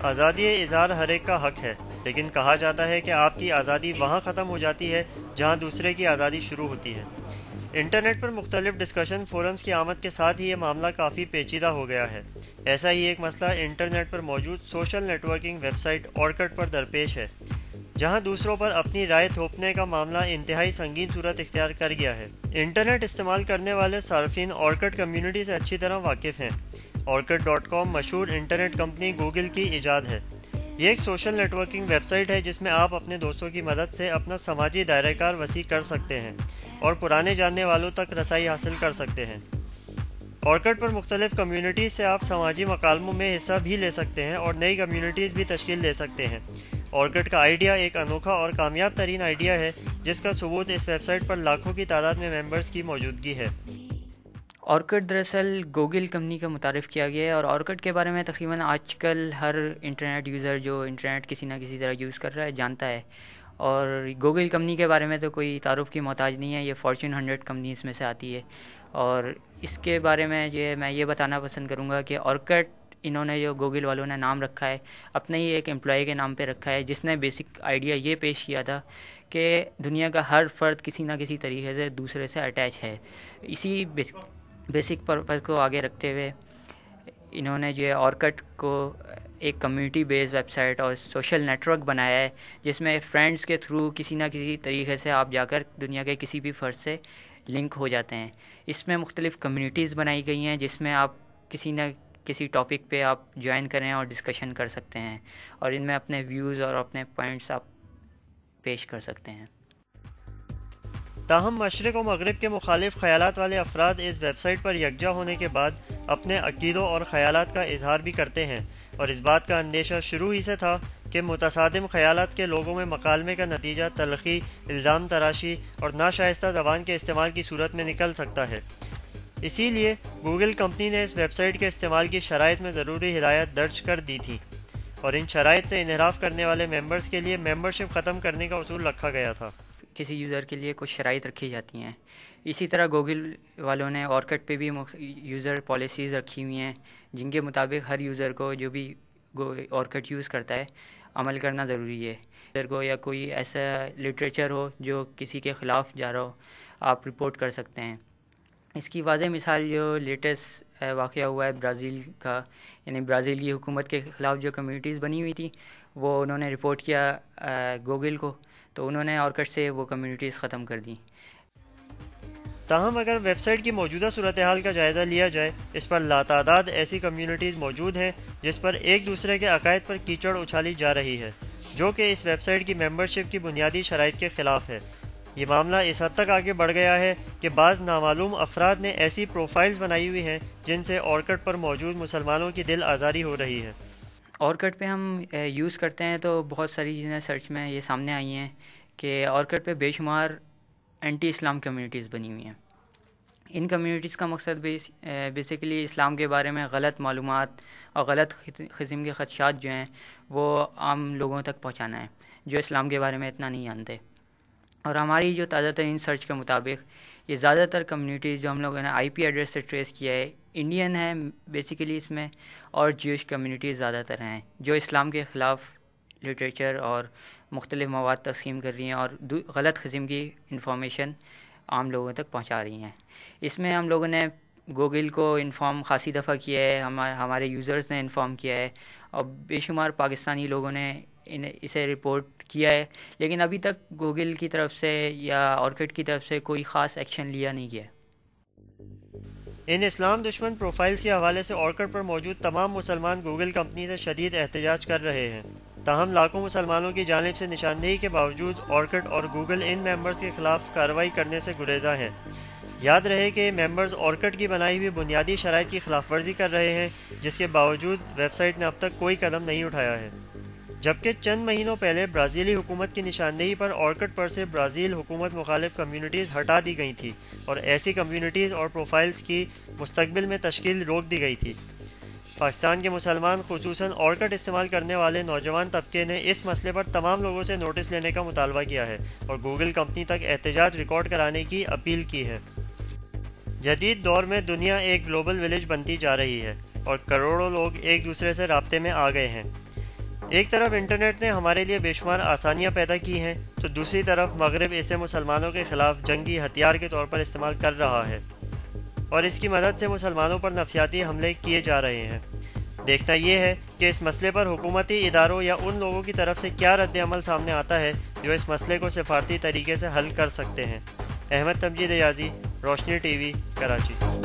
آزادی اظہار ہر ایک کا حق ہے، لیکن کہا جاتا ہے کہ آپ کی آزادی وہاں ختم ہو جاتی ہے جہاں دوسرے کی آزادی شروع ہوتی ہے۔ انٹرنیٹ پر مختلف ڈسکشن فورمز کی آمد کے ساتھ ہی یہ معاملہ کافی پیچیدہ ہو گیا ہے۔ ایسا ہی ایک مسئلہ انٹرنیٹ پر موجود social networking website Orkut پر درپیش ہے، جہاں دوسروں پر اپنی رائے تھوپنے کا معاملہ انتہائی سنگین صورت اختیار کر گیا ہے۔ انٹرنیٹ استعمال کرنے والے صارفین اورکٹ کمیونٹی سے اچھی طرح واقف ہیں۔ orkut.com مشہور انٹرنیٹ کمپنی گوگل کی ایجاد ہے۔ یہ ایک social networking website ہے جس میں آپ اپنے دوستوں کی مدد سے اپنا سماجی دائرہ کار وسیع کر سکتے ہیں اور پرانے جاننے والوں تک رسائی حاصل کر سکتے ہیں۔ اورکٹ پر مختلف کمیونٹیز سے آپ سماجی مکالموں میں حصہ بھی لے سکتے ہیں اور نئی کمیونٹیز بھی تشکیل دے سکتے ہیں۔ اورکٹ کا آئیڈیا ایک انوکھا اور کامیاب ترین آئیڈیا ہے جس کا ثبوت اس ویب سائٹ پر لاکھوں کی تعداد میں ممبرز کی موجودگی ہے۔ اورکٹ دراصل گوگل کمپنی کا متعارف کیا گیا ہے، اور اورکٹ کے بارے میں تقریباً آج کل ہر انٹرنیٹ یوزر جو انٹرنیٹ کسی نہ کسی طرح یوز کر رہا ہے جانتا ہے، اور گوگل کمپنی کے بارے میں تو کوئی تعارف کی محتاج نہیں ہے، یہ فارچون 100 کمپنیز میں سے آتی ہے۔ اور اس کے بارے میں میں یہ بتانا پسند کروں گا کہ اورکٹ انہوں نے جو گوگل والوں نے نام رکھا ہے اپنے ہی ایک امپلائی کے نام پہ رکھا ہے، جس نے بیسک آئیڈیا یہ پیش کیا تھا کہ دنیا کا ہر فرد کسی نہ کسی طریقے سے دوسرے سے اٹیچ ہے۔ اسی بیسک پرپز کو آگے رکھتے ہوئے انہوں نے جو اورکٹ کو ایک کمیونٹی بیس ویب سائٹ اور سوشل نیٹ ورک بنایا ہے، جس میں فرینڈز کے تھرو کسی نہ کسی طریقے سے آپ جا کر دنیا کے کسی بھی فرد سے لنک ہو جاتے ہیں۔ اس میں مختلف کمیونٹیز بنائی گئی ہیں جس میں آپ کسی نہ کسی ٹاپک پہ آپ جوائن کریں اور ڈسکشن کر سکتے ہیں، اور ان میں اپنے ویوز اور اپنے پوائنٹس آپ پیش کر سکتے ہیں۔ تاہم مشرق و مغرب کے مخالف خیالات والے افراد اس ویب سائٹ پر یکجا ہونے کے بعد اپنے عقیدوں اور خیالات کا اظہار بھی کرتے ہیں، اور اس بات کا اندیشہ شروع ہی سے تھا کہ متصادم خیالات کے لوگوں میں مکالمے کا نتیجہ تلخی، الزام تراشی اور ناشائستہ زبان کے استعمال کی صورت میں نکل سکتا ہے۔ اسی لیے گوگل کمپنی نے اس ویب سائٹ کے استعمال کی شرائط میں ضروری ہدایت درج کر دی تھی، اور ان شرائط سے انحراف کرنے والے ممبرز کے لیے ممبرشپ ختم کرنے کا اصول رکھا گیا تھا۔ کسی یوزر کے لیے کچھ شرائط رکھی جاتی ہیں۔ اسی طرح گوگل والوں نے اورکٹ پہ بھی یوزر پالیسیز رکھی ہوئی ہیں، جن کے مطابق ہر یوزر کو جو بھی اورکٹ یوز کرتا ہے عمل کرنا ضروری ہے۔ یوزر کو یا کوئی ایسا لٹریچر ہو جو کسی کے خلاف جا رہا ہو، آپ رپورٹ کر سکتے ہیں۔ اس کی واضح مثال جو لیٹسٹ واقعہ ہوا ہے برازیل کا، یعنی برازیل کی حکومت کے خلاف جو کمیونٹیز بنی ہوئی تھی وہ انہوں نے رپورٹ کیا گوگل کو، تو انہوں نے اورکٹ سے وہ کمیونٹیز ختم کر دیں۔ تاہم اگر ویب سائٹ کی موجودہ صورتحال کا جائزہ لیا جائے، اس پر لاتعداد ایسی کمیونٹیز موجود ہیں جس پر ایک دوسرے کے عقائد پر کیچڑ اچھالی جا رہی ہے، جو کہ اس ویب سائٹ کی ممبرشپ کی بنیادی شرائط کے خلاف ہے۔ یہ معاملہ اس حد تک آگے بڑھ گیا ہے کہ بعض نامعلوم افراد نے ایسی پروفائلز بنائی ہوئی ہیں جن سے اورکٹ پر موجود مسلمانوں کی دل آزاری ہو رہی ہے۔ اورکٹ پہ ہم یوز کرتے ہیں تو بہت ساری چیزیں سرچ میں یہ سامنے آئی ہیں کہ اورکٹ پہ بے شمار اینٹی اسلام کمیونٹیز بنی ہوئی ہیں۔ ان کمیونٹیز کا مقصد بیسیکلی اسلام کے بارے میں غلط معلومات اور غلط قسم کے خدشات جو ہیں وہ عام لوگوں تک پہنچانا ہے جو اسلام کے بارے میں اتنا نہیں جانتے۔ اور ہماری جو تازہ ترین سرچ کے مطابق یہ زیادہ تر کمیونٹیز جو ہم لوگوں نے آئی پی ایڈریس سے ٹریس کیا ہے انڈین ہے بیسیکلی اس میں، اور جیوش کمیونٹیز زیادہ تر ہیں جو اسلام کے خلاف لٹریچر اور مختلف مواد تقسیم کر رہی ہیں اور غلط قسم کی انفارمیشن عام لوگوں تک پہنچا رہی ہیں۔ اس میں ہم لوگوں نے گوگل کو انفارم خاصی دفعہ کیا ہے، ہمارے یوزرز نے انفارم کیا ہے، اور بے شمار پاکستانی لوگوں نے اسے رپورٹ کیا ہے، لیکن ابھی تک گوگل کی طرف سے یا اورکٹ کی طرف سے کوئی خاص ایکشن لیا نہیں گیا۔ ان اسلام دشمن پروفائلز کے حوالے سے اورکٹ پر موجود تمام مسلمان گوگل کمپنی سے شدید احتجاج کر رہے ہیں۔ تاہم لاکھوں مسلمانوں کی جانب سے نشاندہی کے باوجود اورکٹ اور گوگل ان ممبرز کے خلاف کارروائی کرنے سے گریزاں ہیں۔ یاد رہے کہ ممبرز اورکٹ کی بنائی ہوئی بنیادی شرائط کی خلاف ورزی کر رہے ہیں، جس کے باوجود ویب سائٹ نے اب تک کوئی قدم نہیں اٹھایا ہے۔ جبکہ چند مہینوں پہلے برازیلی حکومت کی نشاندہی پر اورکٹ پر سے برازیل حکومت مخالف کمیونٹیز ہٹا دی گئی تھی اور ایسی کمیونٹیز اور پروفائلز کی مستقبل میں تشکیل روک دی گئی تھی۔ پاکستان کے مسلمان خصوصاً اورکٹ استعمال کرنے والے نوجوان طبقے نے اس مسئلے پر تمام لوگوں سے نوٹس لینے کا مطالبہ کیا ہے اور گوگل کمپنی تک احتجاج ریکارڈ کرانے کی اپیل کی ہے۔ جدید دور میں دنیا ایک گلوبل ولیج بنتی جا رہی ہے اور کروڑوں لوگ ایک دوسرے سے رابطے میں آ گئے ہیں۔ ایک طرف انٹرنیٹ نے ہمارے لیے بے شمار آسانیاں پیدا کی ہیں تو دوسری طرف مغرب اسے مسلمانوں کے خلاف جنگی ہتھیار کے طور پر استعمال کر رہا ہے اور اس کی مدد سے مسلمانوں پر نفسیاتی حملے کیے جا رہے ہیں۔ دیکھنا یہ ہے کہ اس مسئلے پر حکومتی اداروں یا ان لوگوں کی طرف سے کیا رد عمل سامنے آتا ہے جو اس مسئلے کو سفارتی طریقے سے حل کر سکتے ہیں۔ احمد تمجید ایازی، روشنی ٹی وی، کراچی۔